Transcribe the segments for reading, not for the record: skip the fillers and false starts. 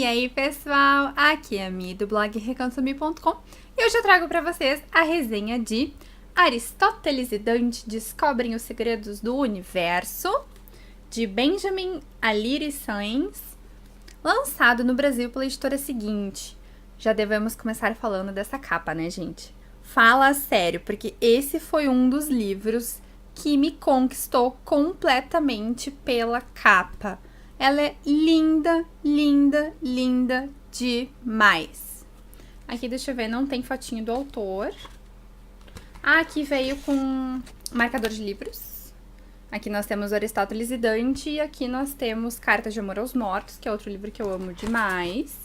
E aí, pessoal, aqui é a Mi do blog recansami.com e hoje eu trago para vocês a resenha de Aristóteles e Dante Descobrem os Segredos do Universo, de Benjamin Alire Sainz, lançado no Brasil pela editora Seguinte. Já devemos começar falando dessa capa, né, gente? Fala sério, porque esse foi um dos livros que me conquistou completamente pela capa. Ela é linda, linda, linda demais. Aqui, deixa eu ver, não tem fotinho do autor. Aqui veio com marcador de livros. Aqui nós temos Aristóteles e Dante e aqui nós temos Cartas de Amor aos Mortos, que é outro livro que eu amo demais.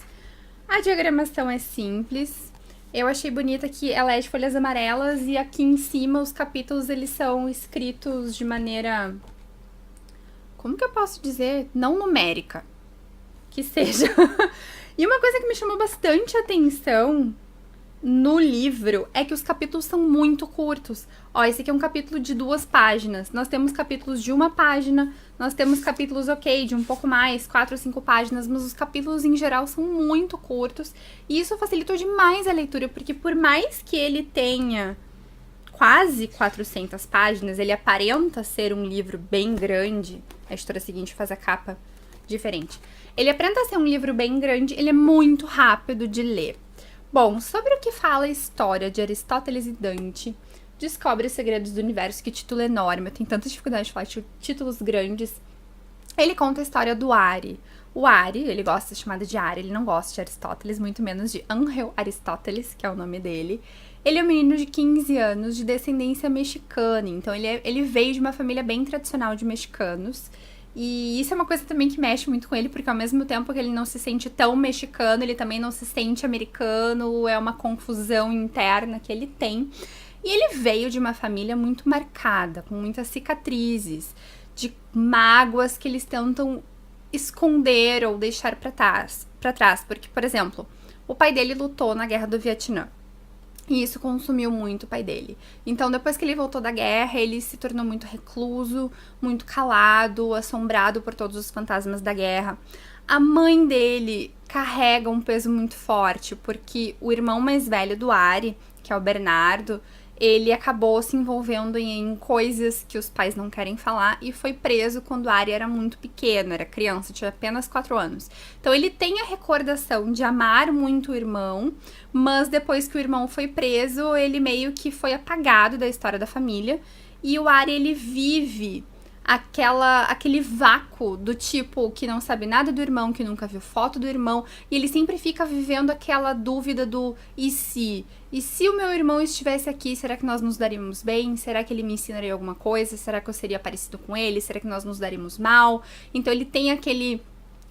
A diagramação é simples. Eu achei bonita que ela é de folhas amarelas e aqui em cima os capítulos eles são escritos de maneira... como que eu posso dizer? Não numérica. Que seja. E uma coisa que me chamou bastante atenção no livro é que os capítulos são muito curtos. Ó, esse aqui é um capítulo de 2 páginas. Nós temos capítulos de 1 página, nós temos capítulos, de um pouco mais, 4 ou 5 páginas, mas os capítulos em geral são muito curtos. E isso facilitou demais a leitura, porque por mais que ele tenha quase 400 páginas, ele aparenta ser um livro bem grande. A editora Seguinte faz a capa diferente. Ele aparenta ser um livro bem grande, ele é muito rápido de ler. Bom, sobre o que fala a história de Aristóteles e Dante, Descobre os Segredos do Universo, que título enorme, eu tenho tanta dificuldade de falar de títulos grandes. Ele conta a história do Ari. O Ari, ele gosta de ser chamado de Ari, ele não gosta de Aristóteles, muito menos de Ángel Aristóteles, que é o nome dele. Ele é um menino de 15 anos, de descendência mexicana, então ele veio de uma família bem tradicional de mexicanos. E isso é uma coisa também que mexe muito com ele, porque ao mesmo tempo que ele não se sente tão mexicano, ele também não se sente americano, é uma confusão interna que ele tem. E ele veio de uma família muito marcada, com muitas cicatrizes, de mágoas que eles tentam esconder ou deixar para trás. Porque, por exemplo, o pai dele lutou na Guerra do Vietnã. E isso consumiu muito o pai dele. Então, depois que ele voltou da guerra, ele se tornou muito recluso, muito calado, assombrado por todos os fantasmas da guerra. A mãe dele carrega um peso muito forte, porque o irmão mais velho do Ari, que é o Bernardo, ele acabou se envolvendo em coisas que os pais não querem falar e foi preso quando o Ari era muito pequeno, era criança, tinha apenas 4 anos. Então ele tem a recordação de amar muito o irmão, mas depois que o irmão foi preso, ele meio que foi apagado da história da família e o Ari, ele vive aquele vácuo do tipo que não sabe nada do irmão, que nunca viu foto do irmão, e ele sempre fica vivendo aquela dúvida do e se? E se o meu irmão estivesse aqui, será que nós nos daríamos bem? Será que ele me ensinaria alguma coisa? Será que eu seria parecido com ele? Será que nós nos daríamos mal? Então ele tem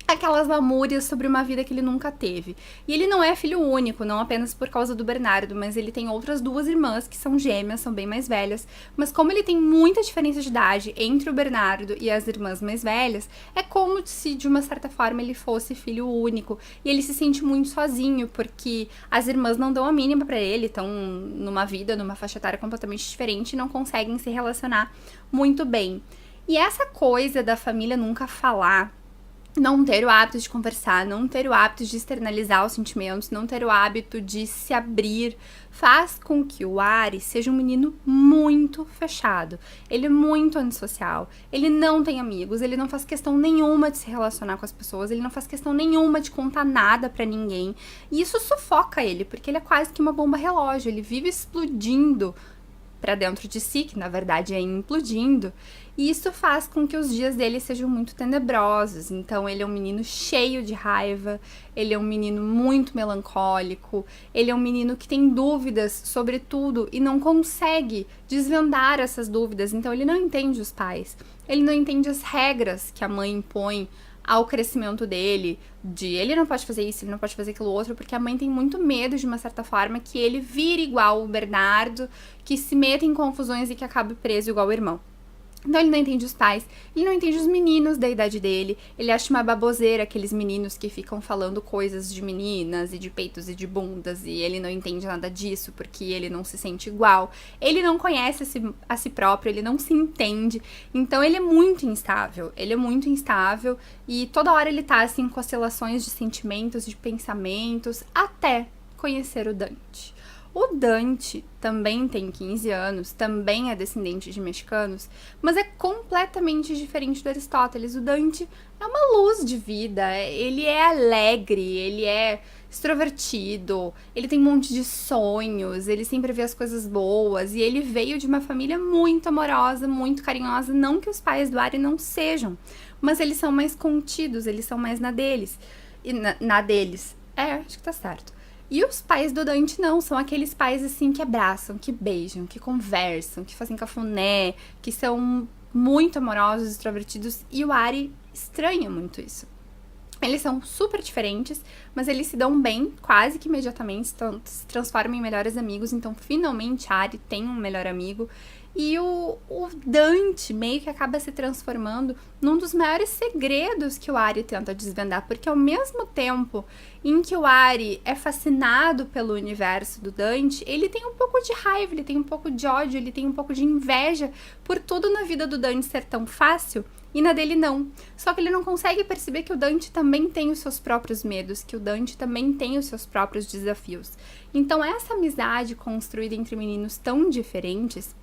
aquelas lamúrias sobre uma vida que ele nunca teve. E ele não é filho único, não apenas por causa do Bernardo, mas ele tem outras 2 irmãs que são gêmeas, são bem mais velhas. Mas como ele tem muita diferença de idade entre o Bernardo e as irmãs mais velhas, é como se, de uma certa forma, ele fosse filho único. E ele se sente muito sozinho, porque as irmãs não dão a mínima pra ele, estão numa vida, numa faixa etária completamente diferente e não conseguem se relacionar muito bem. E essa coisa da família nunca falar, não ter o hábito de conversar, não ter o hábito de externalizar os sentimentos, não ter o hábito de se abrir, faz com que o Ari seja um menino muito fechado. Ele é muito antissocial, ele não tem amigos, ele não faz questão nenhuma de se relacionar com as pessoas, ele não faz questão nenhuma de contar nada pra ninguém. E isso sufoca ele, porque ele é quase que uma bomba relógio, ele vive explodindo pra dentro de si, que na verdade é implodindo, e isso faz com que os dias dele sejam muito tenebrosos. Então ele é um menino cheio de raiva, ele é um menino muito melancólico, ele é um menino que tem dúvidas sobre tudo e não consegue desvendar essas dúvidas, então ele não entende os pais, ele não entende as regras que a mãe impõe ao crescimento dele, de ele não pode fazer isso, ele não pode fazer aquilo outro, porque a mãe tem muito medo, de uma certa forma, que ele vire igual o Bernardo, que se meta em confusões e que acabe preso igual o irmão. Então ele não entende os pais, ele não entende os meninos da idade dele, ele acha uma baboseira aqueles meninos que ficam falando coisas de meninas e de peitos e de bundas, e ele não entende nada disso porque ele não se sente igual, ele não conhece a si próprio, ele não se entende, então ele é muito instável e toda hora ele tá assim com oscilações de sentimentos, de pensamentos, até conhecer o Dante. O Dante também tem 15 anos, também é descendente de mexicanos, mas é completamente diferente do Aristóteles. O Dante é uma luz de vida, ele é alegre, ele é extrovertido, ele tem um monte de sonhos, ele sempre vê as coisas boas, e ele veio de uma família muito amorosa, muito carinhosa, não que os pais do Ari não sejam, mas eles são mais contidos, eles são mais na deles. Acho que tá certo. E os pais do Dante não, são aqueles pais assim que abraçam, que beijam, que conversam, que fazem cafuné, que são muito amorosos, extrovertidos, e o Ari estranha muito isso. Eles são super diferentes, mas eles se dão bem quase que imediatamente, se transformam em melhores amigos, então finalmente Ari tem um melhor amigo. E o Dante meio que acaba se transformando num dos maiores segredos que o Ari tenta desvendar, porque ao mesmo tempo em que o Ari é fascinado pelo universo do Dante, ele tem um pouco de raiva, ele tem um pouco de ódio, ele tem um pouco de inveja por tudo na vida do Dante ser tão fácil e na dele não. Só que ele não consegue perceber que o Dante também tem os seus próprios medos, que o Dante também tem os seus próprios desafios. Então essa amizade construída entre meninos tão diferentes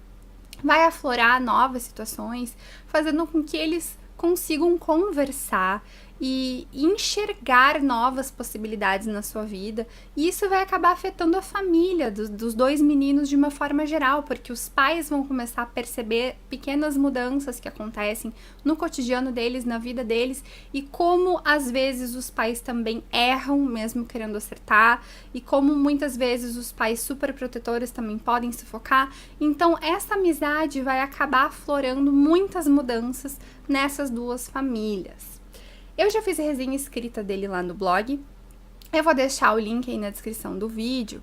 vai aflorar novas situações, fazendo com que eles consigam conversar e enxergar novas possibilidades na sua vida, e isso vai acabar afetando a família dos dois meninos de uma forma geral, porque os pais vão começar a perceber pequenas mudanças que acontecem no cotidiano deles, na vida deles, e como às vezes os pais também erram, mesmo querendo acertar, e como muitas vezes os pais super protetores também podem se focar. Então essa amizade vai acabar aflorando muitas mudanças nessas duas famílias. Eu já fiz a resenha escrita dele lá no blog, eu vou deixar o link aí na descrição do vídeo.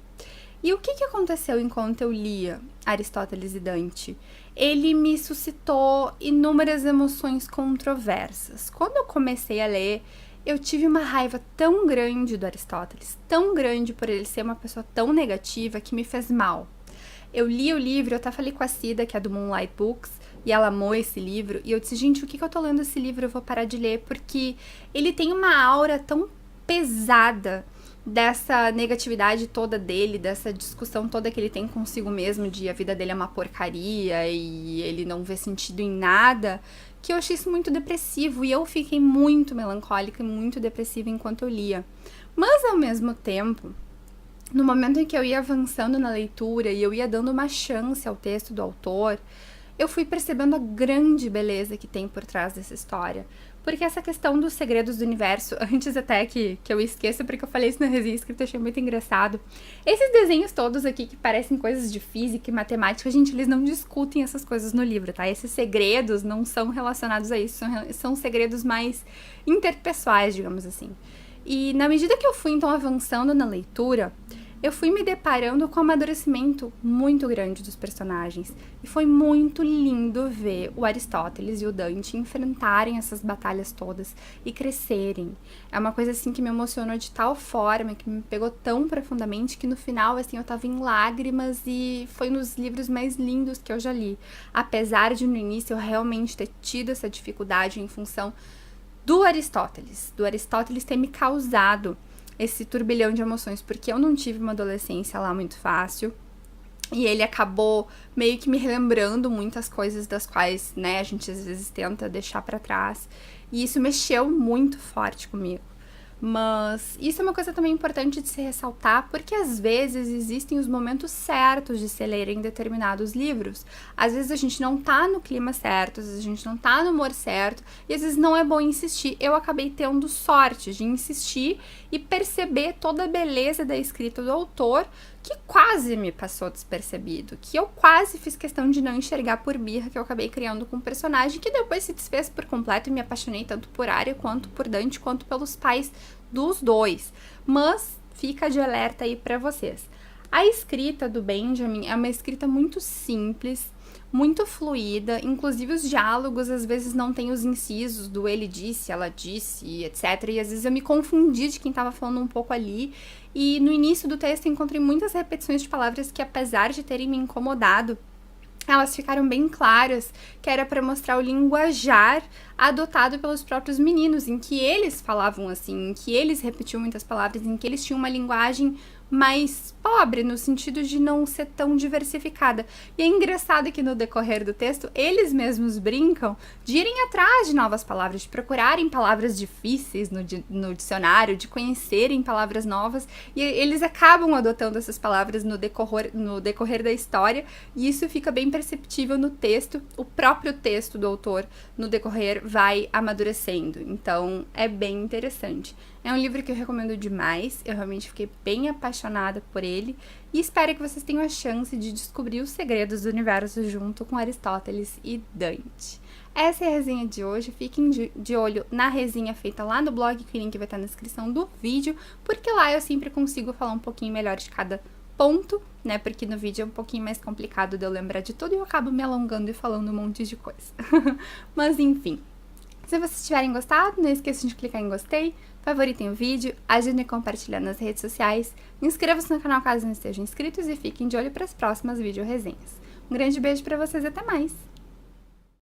E o que aconteceu enquanto eu lia Aristóteles e Dante? Ele me suscitou inúmeras emoções controversas. Quando eu comecei a ler, eu tive uma raiva tão grande do Aristóteles, tão grande por ele ser uma pessoa tão negativa, que me fez mal. Eu li o livro, eu até falei com a Cida, que é do Moonlight Books, e ela amou esse livro, e eu disse, gente, o que eu tô lendo esse livro? Eu vou parar de ler, porque ele tem uma aura tão pesada dessa negatividade toda dele, dessa discussão toda que ele tem consigo mesmo, de a vida dele é uma porcaria, e ele não vê sentido em nada, que eu achei isso muito depressivo, e eu fiquei muito melancólica e muito depressiva enquanto eu lia. Mas, ao mesmo tempo, no momento em que eu ia avançando na leitura e eu ia dando uma chance ao texto do autor, eu fui percebendo a grande beleza que tem por trás dessa história. Porque essa questão dos segredos do universo, antes até que eu esqueça, porque eu falei isso na resenha escrita, eu achei muito engraçado. Esses desenhos todos aqui que parecem coisas de física e matemática, gente, eles não discutem essas coisas no livro, tá? Esses segredos não são relacionados a isso, são segredos mais interpessoais, digamos assim. E na medida que eu fui, então, avançando na leitura, eu fui me deparando com um amadurecimento muito grande dos personagens. E foi muito lindo ver o Aristóteles e o Dante enfrentarem essas batalhas todas e crescerem. É uma coisa, assim, que me emocionou de tal forma, que me pegou tão profundamente, que no final, assim, eu tava em lágrimas, e foi um dos livros mais lindos que eu já li. Apesar de, no início, eu realmente ter tido essa dificuldade em função do Aristóteles ter me causado esse turbilhão de emoções, porque eu não tive uma adolescência lá muito fácil, e ele acabou meio que me relembrando muitas coisas das quais, né, a gente às vezes tenta deixar pra trás, e isso mexeu muito forte comigo. Mas isso é uma coisa também importante de se ressaltar, porque às vezes existem os momentos certos de se lerem determinados livros. Às vezes a gente não tá no clima certo, às vezes a gente não tá no humor certo, e às vezes não é bom insistir. Eu acabei tendo sorte de insistir e perceber toda a beleza da escrita do autor, que quase me passou despercebido, que eu quase fiz questão de não enxergar por birra, que eu acabei criando com um personagem que depois se desfez por completo, e me apaixonei tanto por Arya, quanto por Dante, quanto pelos pais dos dois. Mas fica de alerta aí pra vocês. A escrita do Benjamin é uma escrita muito simples, muito fluida, inclusive os diálogos às vezes não tem os incisos do ele disse, ela disse, etc. E às vezes eu me confundi de quem estava falando um pouco ali. E no início do texto eu encontrei muitas repetições de palavras que, apesar de terem me incomodado, elas ficaram bem claras, que era para mostrar o linguajar adotado pelos próprios meninos, em que eles falavam assim, em que eles repetiam muitas palavras, em que eles tinham uma linguagem mais pobre, no sentido de não ser tão diversificada. E é engraçado que no decorrer do texto, eles mesmos brincam de irem atrás de novas palavras, de procurarem palavras difíceis no dicionário, de conhecerem palavras novas, e eles acabam adotando essas palavras no decorrer da história, e isso fica bem perceptível no texto. O próprio texto do autor, no decorrer, vai amadurecendo. Então, é bem interessante. É um livro que eu recomendo demais, eu realmente fiquei bem apaixonada por ele e espero que vocês tenham a chance de descobrir os segredos do universo junto com Aristóteles e Dante. Essa é a resenha de hoje, fiquem de olho na resenha feita lá no blog, que o link vai estar na descrição do vídeo, porque lá eu sempre consigo falar um pouquinho melhor de cada ponto, né, porque no vídeo é um pouquinho mais complicado de eu lembrar de tudo e eu acabo me alongando e falando um monte de coisa. Mas enfim. Se vocês tiverem gostado, não esqueçam de clicar em gostei, favoritem o vídeo, ajudem a compartilhar nas redes sociais, inscrevam-se no canal caso não estejam inscritos e fiquem de olho para as próximas vídeo resenhas. Um grande beijo para vocês e até mais!